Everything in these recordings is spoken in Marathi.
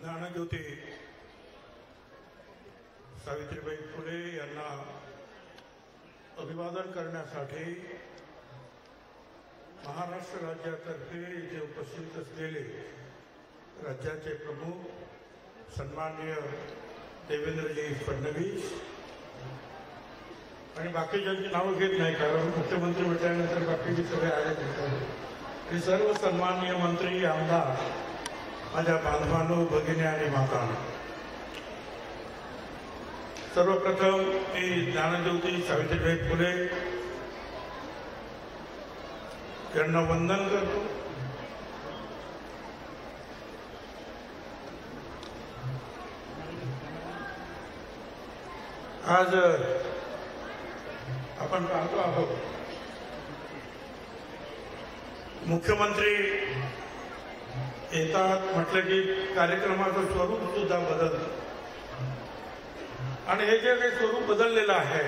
ज्ञानज्योती सावित्रीबाई फुले यांना अभिवादन करण्यासाठी महाराष्ट्र राज्यातर्फे इथे उपस्थित असलेले राज्याचे प्रमुख सन्माननीय देवेंद्रजी फडणवीस आणि बाकीच्यांची नावं घेत नाही, कारण मुख्यमंत्री म्हटल्यानंतर बाकीचे सगळे आले. हे सर्व सन्माननीय मंत्री, आमदार, माझ्या बांधवांनो, भगिनी आणि मातांनो, सर्वप्रथम मी ज्ञानज्योती सावित्रीबाई फुले यांना वंदन करतो. आज आपण पाहतो आहोत मुख्यमंत्री येतात म्हटलं की कार्यक्रमाचं स्वरूप सुद्धा बदलतं आणि हे जे काही स्वरूप बदललेलं आहे,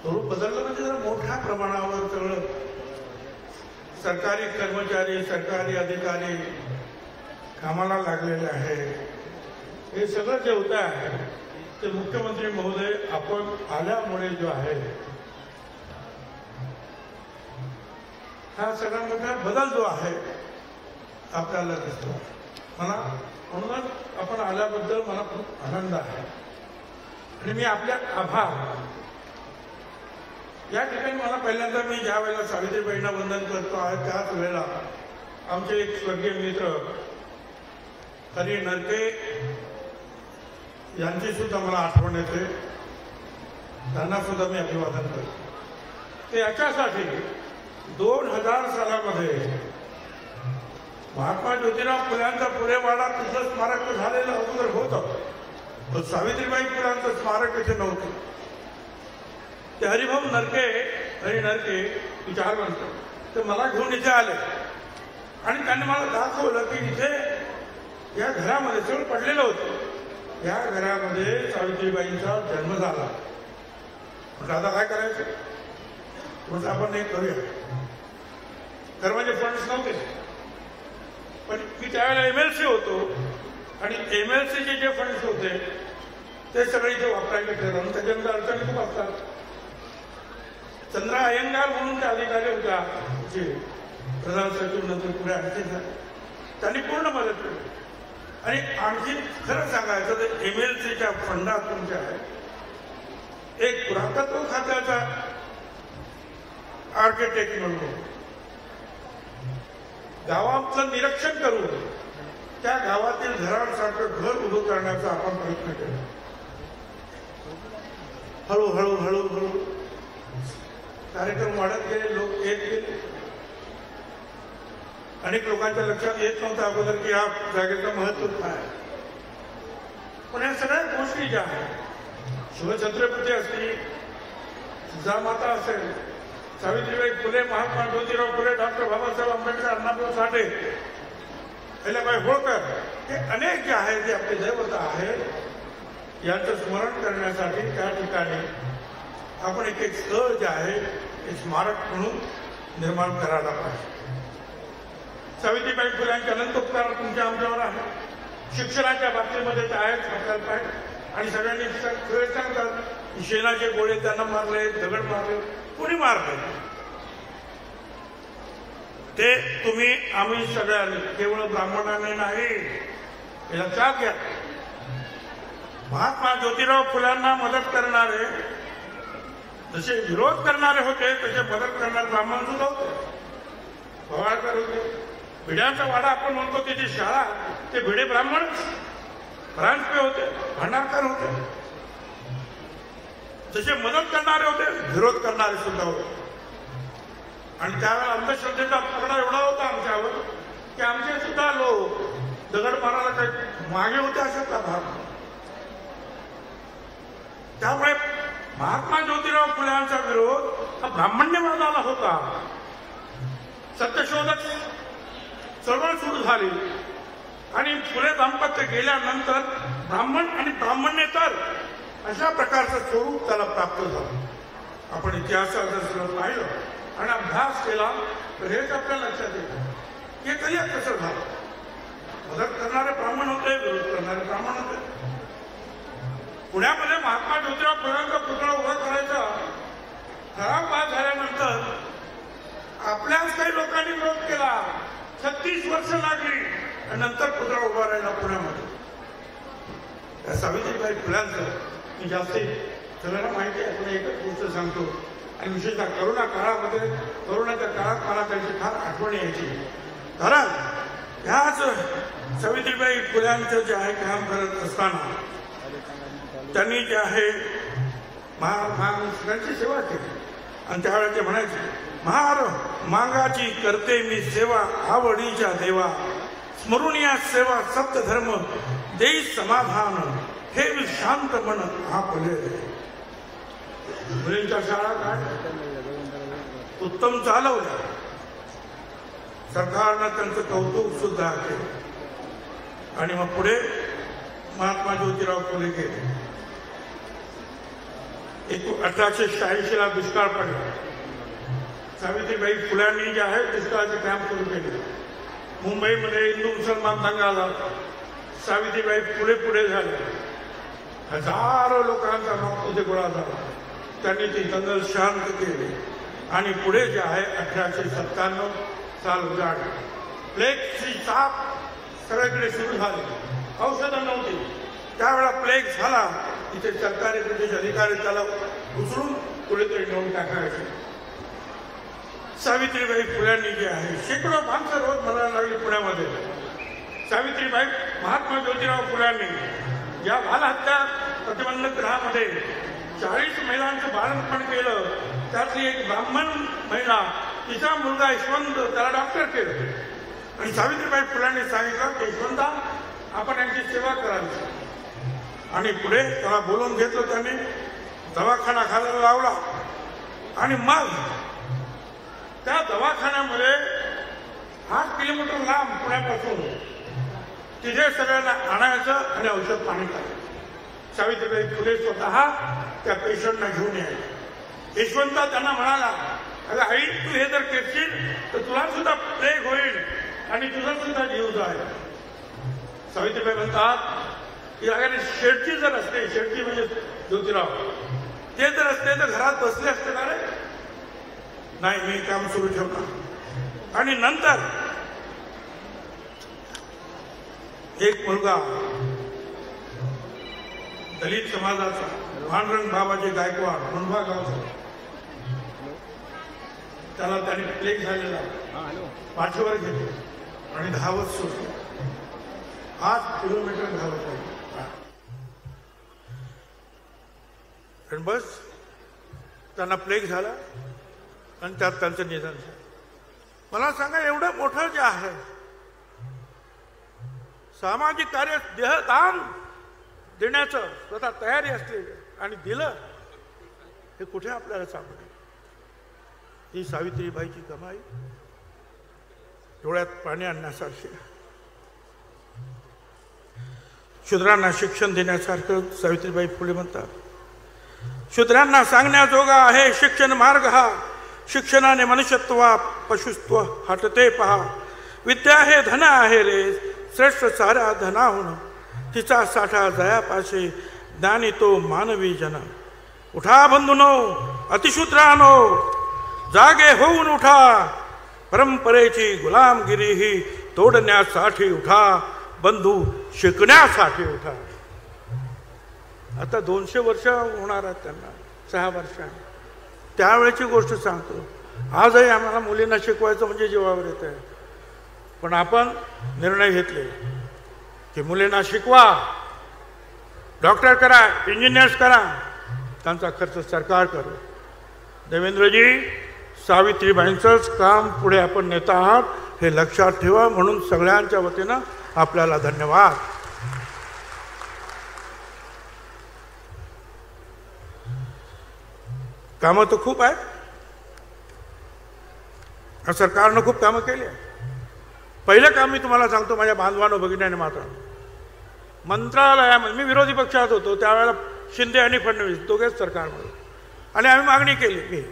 स्वरूप बदललं म्हणजे जरा मोठ्या प्रमाणावर सगळं सरकारी कर्मचारी, सरकारी अधिकारी कामाला लागलेले आहे. हे सगळं जे होतं आहे ते मुख्यमंत्री महोदय आपण आल्यामुळे जो आहे हा सगळा मोठा बदल जो आहे आपल्याला दिसतो. म्हणूनच आपण आल्याबद्दल मला खूप आनंद आहे आणि मी आपल्या आभार. या ठिकाणी मला पहिल्यांदा मी ज्या वेळेला सावित्रीबाईंना वंदन करतो आहे त्याच वेळेला आमचे एक स्वर्गीय मित्र हरी नरके यांची सुद्धा मला आठवण येते. त्यांना सुद्धा मी अभिवादन करतो. ते याच्यासाठी 2000 सालामध्ये महात्मा ज्योतिराव फुल्यांचा पुणेवाडा तिथं स्मारक झालेलं अगोदर होतं, पण सावित्रीबाई फुलांचं स्मारक इथे नव्हतं. ते हरिभाऊ नरके विचारवंत ते मला घेऊन इथे आले आणि त्यांनी मला दाखवलं की इथे या घरामध्ये सगळं पडलेलं होतं. या घरामध्ये सावित्रीबाईंचा जन्म झाला. म्हटलं आता काय करायचं, म्हटलं आपण एक करूया. तर म्हणजे फंड्स नव्हते, पण मी त्यावेळेला MLC होतो आणि MLCचे जे फंड्स होते ते सगळे इथे वापरायचे ठरवून. त्याच्यानंतर अडचणी खूप असतात. चंद्रा अय्यंगार म्हणून ते अधिकारी होत्या, जे प्रधान सचिव नंतर पुढे आणखी झाले, त्यांनी पूर्ण मदत केली. आणि आणखी खरं सांगायचं तर MLCच्या फंडातून जे आहे एक पुरातत्व खात्याचा आर्किटेक्ट म्हणून गावाचं निरीक्षण करून त्या गावातील घरांसारखं घर उभं करण्याचा आपण प्रयत्न केला. हळूहळू कार्यक्रम वाढत गेले, लोक येत गेले. अनेक लोकांच्या लक्षात येत नव्हतं अगोदर की या जागेचं महत्व काय. पण या सगळ्या गोष्टी ज्या आहेत, शिवछत्रपती असतील, जिजामाता असेल, सावित्रीबाई फुले, महात्मा ज्योतिराव फुले, डॉक्टर बाबासाहेब आंबेडकर, अण्णाभाऊ साठे, अहिल्याबाई होळकर, हे अनेक जे आहेत जे आपले दैवत आहेत यांचं स्मरण करण्यासाठी त्या ठिकाणी आपण एक स्थळ जे आहे ते स्मारक म्हणून निर्माण करायला पाहिजे. सावित्रीबाई फुल्यांचे अनंत उपकार तुमच्या आमच्यावर आहे. शिक्षणाच्या बाबतीमध्ये ते आहेत, प्रकल्प आहेत आणि सगळ्यांनी खरे सांगतात शेणाचे गोळे त्यांना मारले, दगड मारले, कोणी मारले ते तुम्ही आम्ही सगळ्यांनी, केवळ ब्राह्मणाने नाही, हे लक्षात घ्या. महात्मा ज्योतिराव फुल्यांना मदत करणारे जसे विरोध करणारे होते तसे मदत करणारे ब्राह्मण सुद्धा होते. भवाळकर होते. भिड्यांचा वाडा आपण म्हणतो की जी शाळा, ते भिडे ब्राह्मण राजपे होते, भंडारकर होते. जसे मदत करणारे होते विरोध करणारे सुद्धा होते. आणि त्यावेळेला अंधश्रद्धेचा पकडा एवढा होता आमच्यावर की आमचे सुद्धा लोक दगड मारायला काही मागे होते अशातला भाग. त्यामुळे महात्मा ज्योतिराव फुल्यांचा विरोध हा ब्राह्मण्यवादाला होता. सत्यशोधक चळवळ सुरू झाली आणि फुले दाम्पत्य गेल्यानंतर ब्राह्मण आणि ब्राह्मण्येतर अशा प्रकारचं स्वरूप त्याला प्राप्त झालं. आपण इतिहासात जर पाहिलं आणि अभ्यास केला तर हेच आपल्या लक्षात येतं की कधी कसं झालं. मदत करणारे ब्राह्मण होते, विरोध करणारे ब्राह्मण होते. पुण्यामध्ये महात्मा ज्योतिराव फुलेंचा पुतळा उभा करायचा ठराव पास झाल्यानंतर आपल्याच काही लोकांनी विरोध केला. 36 वर्ष लागली आणि नंतर पुतळा उभा राहिला पुण्यामध्ये. त्या सावित्रीबाई फुल्यांचं मी जास्ती सगळ्यांना माहिती आहे, पण एकच गोष्ट सांगतो. आणि विशेषतः करोना काळामध्ये, करोनाच्या काळात मला त्यांची फार आठवण यायची. कारण ह्याच सावित्रीबाई फुल्यांचं जे आहे काम करत असताना त्यांनी जे आहे महाराष्ट्राची सेवा केली. आणि त्यावेळेला ते म्हणायचे, महार मागाची करते मी सेवा आवडीच्या देवा, स्मरून या सेवा सप्तधर्म देई समाधान, हे शांत मन आपले. मुलींच्या शाळा काय उत्तम चालवल्या, सरकारनं त्यांचं कौतुक सुद्धा केलं. आणि मग पुढे महात्मा ज्योतिराव फुले गेले. 1886ला दुष्काळ पडला. सावित्रीबाई फुल्यांनी जे आहे दुष्काळाचे कॅम्प सुरू केले. मुंबईमध्ये हिंदू मुसलमान दंगा झाला. सावित्रीबाई फुले पुढे झाले. हजारो लोकांचा मग तिथे गोळा झाला. त्यांनी ती दंगल शांत केली आणि पुढे जे आहे 1897 साल उजाडले. प्लेगची साथ सगळीकडे सुरू झाली. औषधं नव्हती. त्यावेळेला प्लेग झाला, तिथे सरकारी ब्रिटिश अधिकारी त्याला उचलून कुठेतरी नेऊन टाकायचे. सावित्रीबाई फुल्यांनी जे आहे शेकडो माणसं रोज मरायला लागली पुण्यामध्ये. सावित्रीबाई महात्मा ज्योतिराव फुल्यांनी या बालहत्या प्रतिबंधक गृहामध्ये 40 महिलांचं बाळंतपण केलं. त्यातली एक ब्राह्मण महिला, तिचा मुलगा यशवंत, त्याला डॉक्टर केलं. आणि सावित्रीबाई फुल्यांनी सांगितलं की यशवंता, आपण यांची सेवा करावी. आणि पुढे त्याला बोलवून घेतलं. त्यांनी दवाखाना घालायला लावला. आणि मग त्या दवाखान्यामध्ये 8 किलोमीटर लांब पुण्यापासून तिथे सगळ्यांना आणायचं आणि औषध पाणी करायचं. सावित्रीबाई फुले स्वतः त्या पेशंटना घेऊन यायचे. यशवंता त्यांना म्हणाला, अगं आई, तू हे जर करशील तर तुला सुद्धा प्लेग होईल आणि तुझा सुद्धा जीव जाईल. सावित्रीबाई म्हणतात की अगर शेडची जर असते, शेडची म्हणजे ज्योतिराव, ते जर असते तर घरात बसले असते का रे? नाही, मी काम सुरू ठेवणार. आणि नंतर एक मुलगा दलित समाजाचा पांडुरंग बाबाजी गायकवाड मुंबा गावचा, त्याला त्याने प्लेग झालेला पाठीवर घेतलं आणि धावत सुटलं. 8 किलोमीटर धावत आहे. आणि बस त्यांना प्लेग झाला आणि त्यात त्यांचं निधन झालं. मला सांगा, एवढं मोठं जे आहे सामाजिक कार्य, देहदान देण्याचं स्वतः तयारी असलेली आणि दिलं, हे कुठे आपल्याला सापडेल? ही सावित्रीबाईची कमाई डोळ्यात पाणी आणण्यासारखी. शूद्रांना शिक्षण देण्यासारखं सावित्रीबाई फुले म्हणतात. शूद्रांना सांगण्याजोगा आहे शिक्षण मार्ग हा, शिक्षणाने मनुष्यत्व पशुत्व हटते पहा. विद्या हे धन आहे रे, श्रेष्ठ सारा धनाहून, तिचा साठा जयापाशे, ज्ञानी तो मानवी जन. उठा बंधुनो अतिशूद्रानो, जागे होऊन उठा, परंपरेची गुलामगिरी ही तोडण्यासाठी उठा, बंधू शिकण्यासाठी उठा. आता 200 वर्ष होणार आहेत त्यांना, 6 वर्षांनी. त्यावेळेची गोष्ट सांगतो. आजही आम्हाला मुलींना शिकवायचं म्हणजे जीवावर येत आहे. पण आपण निर्णय घेतले की मुलींना शिकवा, डॉक्टर करा, इंजिनियर्स करा, त्यांचा खर्च सरकार करू. देवेंद्रजी, सावित्रीबाईंचंच काम पुढे आपण नेत आहात हे लक्षात ठेवा. म्हणून सगळ्यांच्या वतीनं आपल्याला धन्यवाद. कामं तर खूप आहेत. सरकारनं खूप कामं केली आहे. पहिलं काम मी तुम्हाला सांगतो माझ्या बांधवांनो, भगिनीने मात्र मंत्रालयामध्ये, मी विरोधी पक्षात होतो त्यावेळेला, शिंदे आणि फडणवीस दोघेच सरकारमध्ये, आणि आम्ही मागणी केली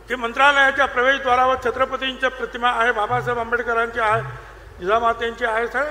की मंत्रालयाच्या प्रवेशद्वारावर छत्रपतींच्या प्रतिमा आहे, बाबासाहेब आंबेडकरांची आहे, जिजामातेंची आयस आहे